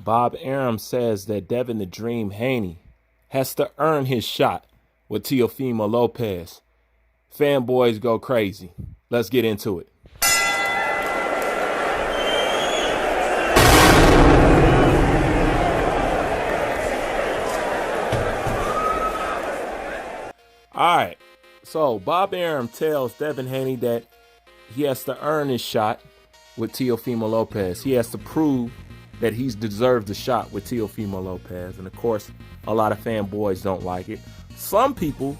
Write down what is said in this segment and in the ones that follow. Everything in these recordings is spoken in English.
Bob Arum says that Devin the Dream Haney has to earn his shot with Teofimo Lopez. Fanboys go crazy. Let's get into it. All right, so Bob Arum tells Devin Haney that he has to earn his shot with Teofimo Lopez. He has to prove that he's deserved the shot with Teofimo Lopez. And of course, a lot of fanboys don't like it. Some people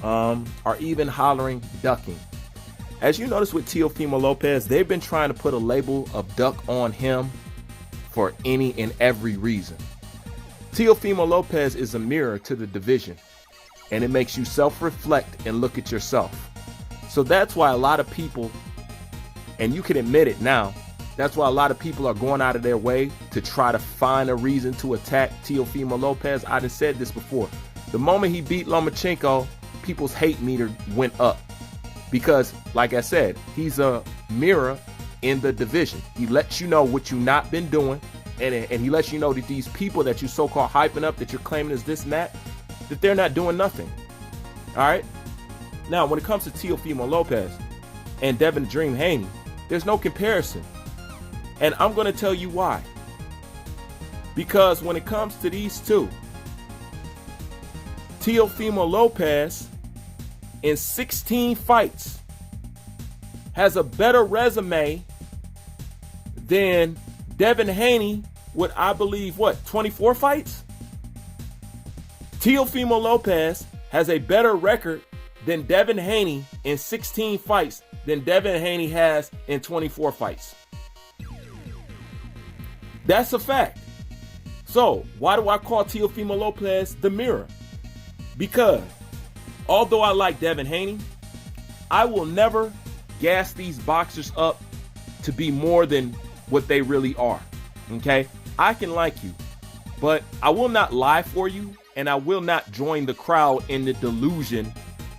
are even hollering ducking. As you notice with Teofimo Lopez, they've been trying to put a label of duck on him for any and every reason. Teofimo Lopez is a mirror to the division, and it makes you self-reflect and look at yourself. So that's why a lot of people, and you can admit it now, that's why a lot of people are going out of their way to try to find a reason to attack Teofimo Lopez. I done said this before. The moment he beat Lomachenko, people's hate meter went up. Because, like I said, he's a mirror in the division. He lets you know what you've not been doing, and he lets you know that these people that you so-called hyping up, that you're claiming is this and that they're not doing nothing. All right? Now, when it comes to Teofimo Lopez and Devin the Dream Haney, there's no comparison. And I'm going to tell you why. Because when it comes to these two, Teofimo Lopez in 16 fights has a better resume than Devin Haney with, I believe, 24 fights? Teofimo Lopez has a better record than Devin Haney in 16 fights than Devin Haney has in 24 fights. That's a fact. So why do I call Teofimo Lopez the mirror? Because although I like Devin Haney, I will never gas these boxers up to be more than what they really are. Okay? I can like you, but I will not lie for you, and I will not join the crowd in the delusion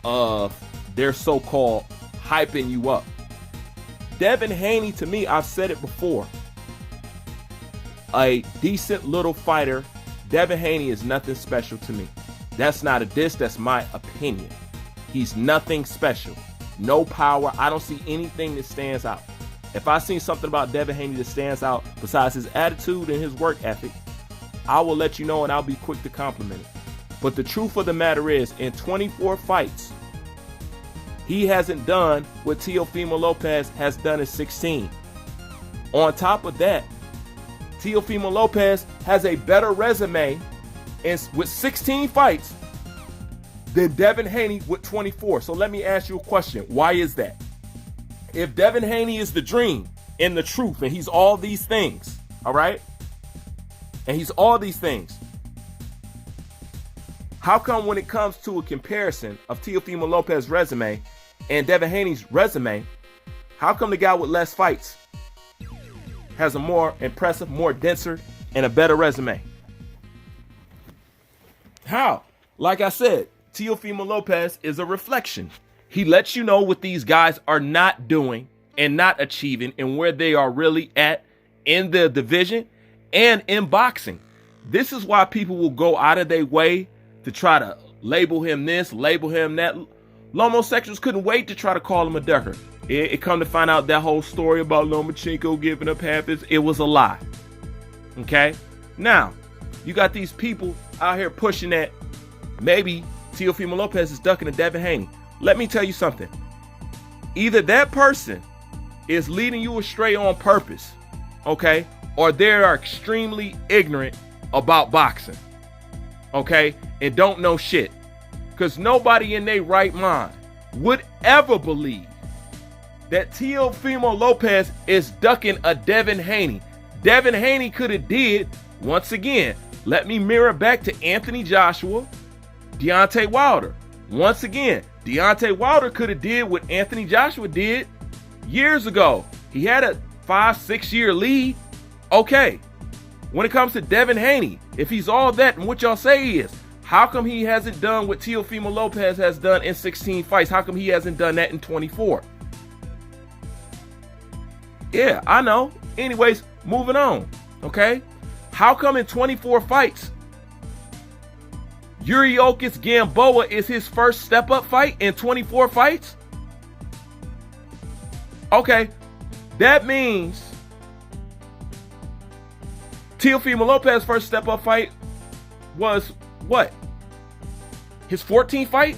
of their so-called hyping you up. Devin Haney, to me, I've said it before, a decent little fighter. Devin Haney is nothing special to me. That's not a diss, that's my opinion. He's nothing special. No power. I don't see anything that stands out. If I see something about Devin Haney that stands out besides his attitude and his work ethic, I will let you know, and I'll be quick to compliment it. But the truth of the matter is, in 24 fights, he hasn't done what Teofimo Lopez has done in 16. On top of that, Teofimo Lopez has a better resume with 16 fights than Devin Haney with 24. So let me ask you a question. Why is that? If Devin Haney is the dream and the truth, and he's all these things, all right? And he's all these things, how come when it comes to a comparison of Teofimo Lopez's resume and Devin Haney's resume, how come the guy with less fights has a more impressive, more denser, and a better resume? How? Like I said, Teofimo Lopez is a reflection. He lets you know what these guys are not doing and not achieving and where they are really at in the division and in boxing. This is why people will go out of their way to try to label him this, label him that. Lomosexuals couldn't wait to try to call him a ducker. It come to find out that whole story about Lomachenko giving up half his, it was a lie. Okay? Now, you got these people out here pushing that maybe Teofimo Lopez is ducking to Devin Haney. Let me tell you something. Either that person is leading you astray on purpose, okay? Or they are extremely ignorant about boxing, okay? And don't know shit. Because nobody in their right mind would ever believe that Teofimo Lopez is ducking a Devin Haney. Devin Haney could have did, once again, let me mirror back to Anthony Joshua, Deontay Wilder. Once again, Deontay Wilder could have did what Anthony Joshua did years ago. He had a 5-6 year lead. Okay. When it comes to Devin Haney, if he's all that and what y'all say he is, how come he hasn't done what Teofimo Lopez has done in 16 fights? How come he hasn't done that in 24? Yeah, I know. Anyways, moving on. Okay. How come in 24 fights, Yuriorkis Gamboa is his first step-up fight in 24 fights? Okay, that means Teofimo Lopez's first step-up fight was what? His 14th fight?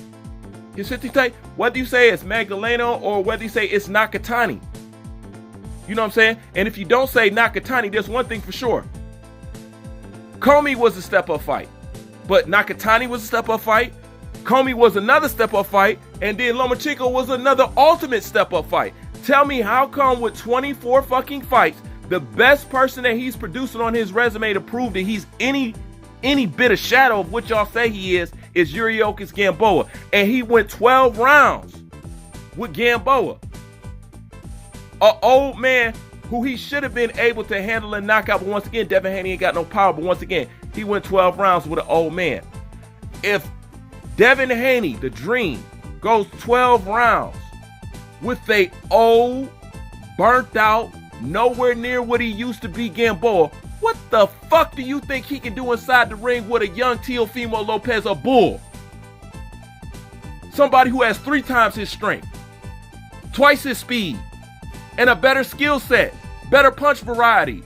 His 15th fight? Whether you say it's Magdaleno or whether you say it's Nakatani. You know what I'm saying? And if you don't say Nakatani, there's one thing for sure. Comey was a step-up fight. But Nakatani was a step-up fight. Comey was another step-up fight. And then Lomachenko was another ultimate step-up fight. Tell me how come with 24 fucking fights, the best person that he's producing on his resume to prove that he's any bit of shadow of what y'all say he is Yuriorkis Gamboa. And he went 12 rounds with Gamboa. An old man who he should have been able to handle and knock out. But once again, Devin Haney ain't got no power. But once again, he went 12 rounds with an old man. If Devin Haney, the dream, goes 12 rounds with a old, burnt out, nowhere near what he used to be Gamboa, what the fuck do you think he can do inside the ring with a young Teofimo Lopez, a bull? Somebody who has 3 times his strength, twice his speed, and a better skill set, better punch variety,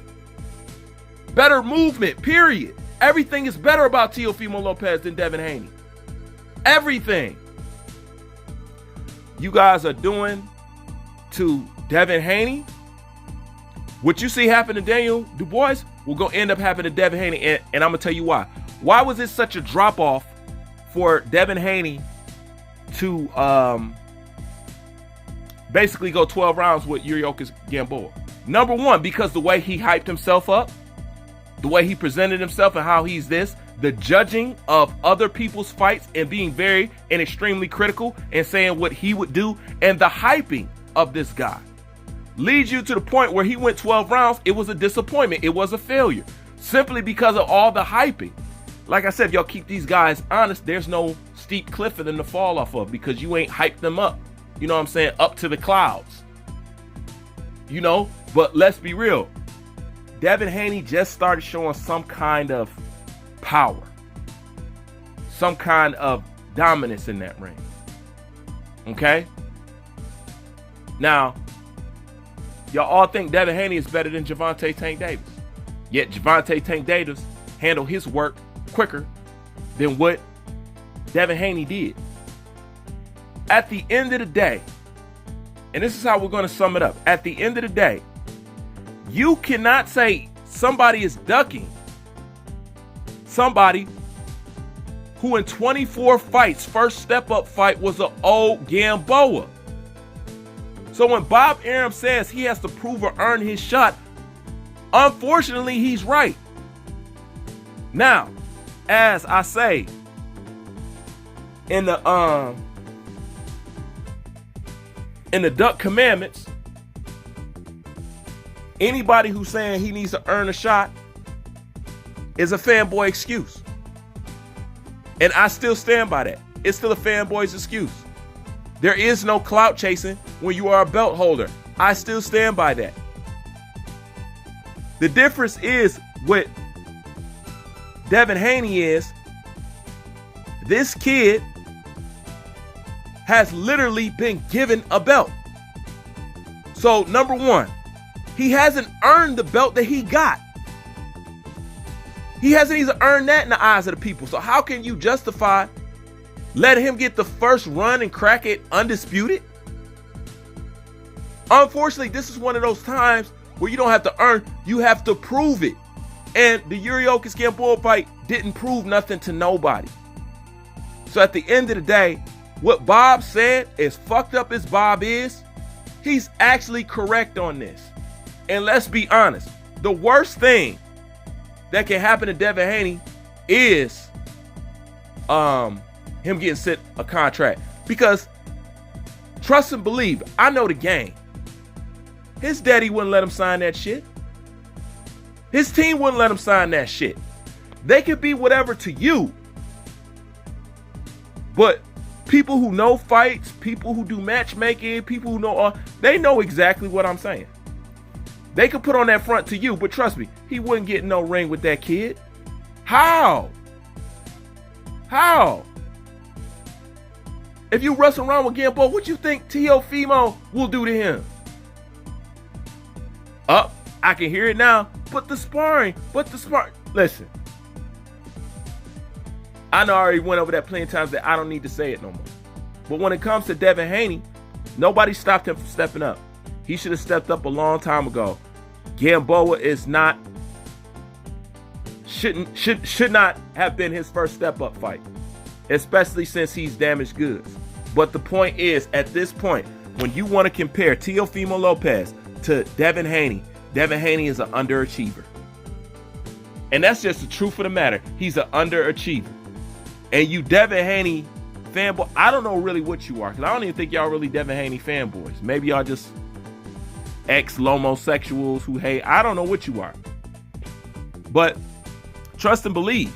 better movement, period. Everything is better about Teofimo Lopez than Devin Haney. Everything. You guys are doing to Devin Haney what you see happen to Daniel Dubois will go end up happening to Devin Haney, and I'm gonna tell you why. Why was it such a drop off for Devin Haney to basically go 12 rounds with Yuriorkis Gamboa? Number one, because the way he hyped himself up, the way he presented himself and how he's this, the judging of other people's fights and being very and extremely critical and saying what he would do, and the hyping of this guy leads you to the point where he went 12 rounds. It was a disappointment. It was a failure simply because of all the hyping. Like I said, if y'all keep these guys honest, there's no steep cliff for them to fall off of because you ain't hyped them up. You know what I'm saying? Up to the clouds. You know, but let's be real. Devin Haney just started showing some kind of power, some kind of dominance in that ring. Okay? Now, y'all all think Devin Haney is better than Gervonta Tank Davis. Yet Gervonta Tank Davis handled his work quicker than what Devin Haney did. At the end of the day, and this is how we're going to sum it up. At the end of the day, you cannot say somebody is ducking somebody who in 24 fights, first step-up fight was an old Gamboa. So when Bob Arum says he has to prove or earn his shot, unfortunately, he's right. Now, as I say in the Duck Commandments, anybody who's saying he needs to earn a shot is a fanboy excuse. And I still stand by that. It's still a fanboy's excuse. There is no clout chasing when you are a belt holder. I still stand by that. The difference is with Devin Haney is this kid has literally been given a belt. So number one, he hasn't earned the belt that he got. He hasn't even earned that in the eyes of the people. So how can you justify letting him get the first run and crack it undisputed? Unfortunately, this is one of those times where you don't have to earn, you have to prove it. And the Yuriorkis Gamboa fight didn't prove nothing to nobody. So at the end of the day, what Bob said, as fucked up as Bob is, he's actually correct on this. And let's be honest, the worst thing that can happen to Devin Haney is him getting sent a contract. Because trust and believe, I know the game. His daddy wouldn't let him sign that shit. His team wouldn't let him sign that shit. They could be whatever to you. But people who know fights, people who do matchmaking, people who know, they know exactly what I'm saying. They could put on that front to you, but trust me, he wouldn't get no ring with that kid. How? How? If you wrestle around with Gamboa, what you think Teofimo will do to him? Up, I can hear it now. But the sparring. Listen. I know I already went over that plenty of times that I don't need to say it no more. But when it comes to Devin Haney, nobody stopped him from stepping up. He should have stepped up a long time ago. Gamboa is not, should not have been his first step up fight, especially since he's damaged goods. But the point is, at this point, when you want to compare Teofimo Lopez to Devin Haney is an underachiever. And that's just the truth of the matter. He's an underachiever. And you Devin Haney fanboy, I don't know really what you are, because I don't even think y'all really Devin Haney fanboys. Maybe y'all just ex-lomosexuals who hate. I don't know what you are. But trust and believe,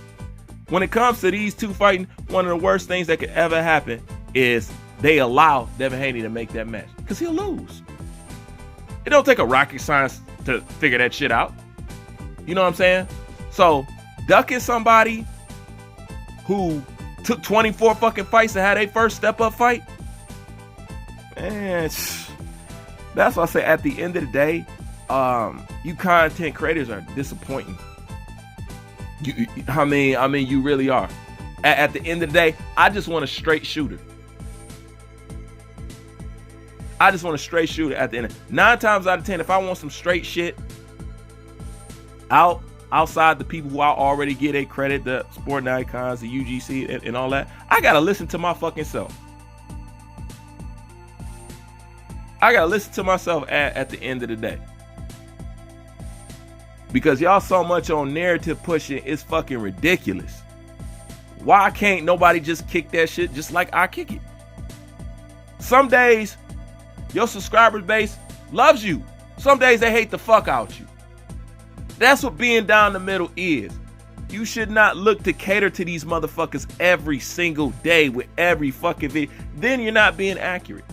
when it comes to these two fighting, one of the worst things that could ever happen is they allow Devin Haney to make that match, because he'll lose. It don't take a rocket science to figure that shit out. You know what I'm saying? So ducking somebody who took 24 fucking fights and had a first step up fight, man, that's why I say at the end of the day, you content creators are disappointing. I mean, you really are. At the end of the day, I just want a straight shooter. I just want a straight shooter at the end. 9 times out of 10, if I want some straight shit outside the people who I already get a credit, the sporting icons, the UGC and all that, I gotta listen to my fucking self. I gotta listen to myself at the end of the day. Because y'all so much on narrative pushing, it's fucking ridiculous. Why can't nobody just kick that shit just like I kick it? Some days, your subscriber base loves you. Some days they hate the fuck out you. That's what being down the middle is. You should not look to cater to these motherfuckers every single day with every fucking video. Then you're not being accurate.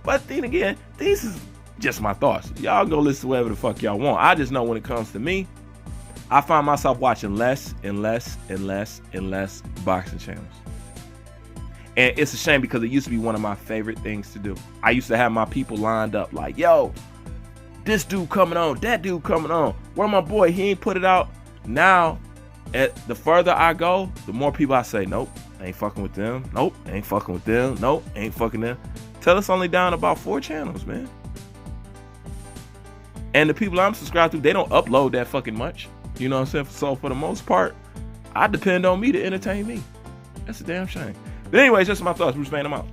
But then again, this is just my thoughts. Y'all go listen to whatever the fuck y'all want. I just know when it comes to me, I find myself watching less and less and less and less boxing channels. And it's a shame, because it used to be one of my favorite things to do. I used to have my people lined up like, yo, this dude coming on, that dude coming on. Where my boy, he ain't put it out. Now, the further I go, the more people I say, nope, I ain't fucking with them. Nope, I ain't fucking with them. Nope, I ain't fucking them. Till it's only down about 4 channels, man. And the people I'm subscribed to, they don't upload that fucking much. You know what I'm saying? So for the most part, I depend on me to entertain me. That's a damn shame. But anyways, just my thoughts. Bruce Van, I'm out.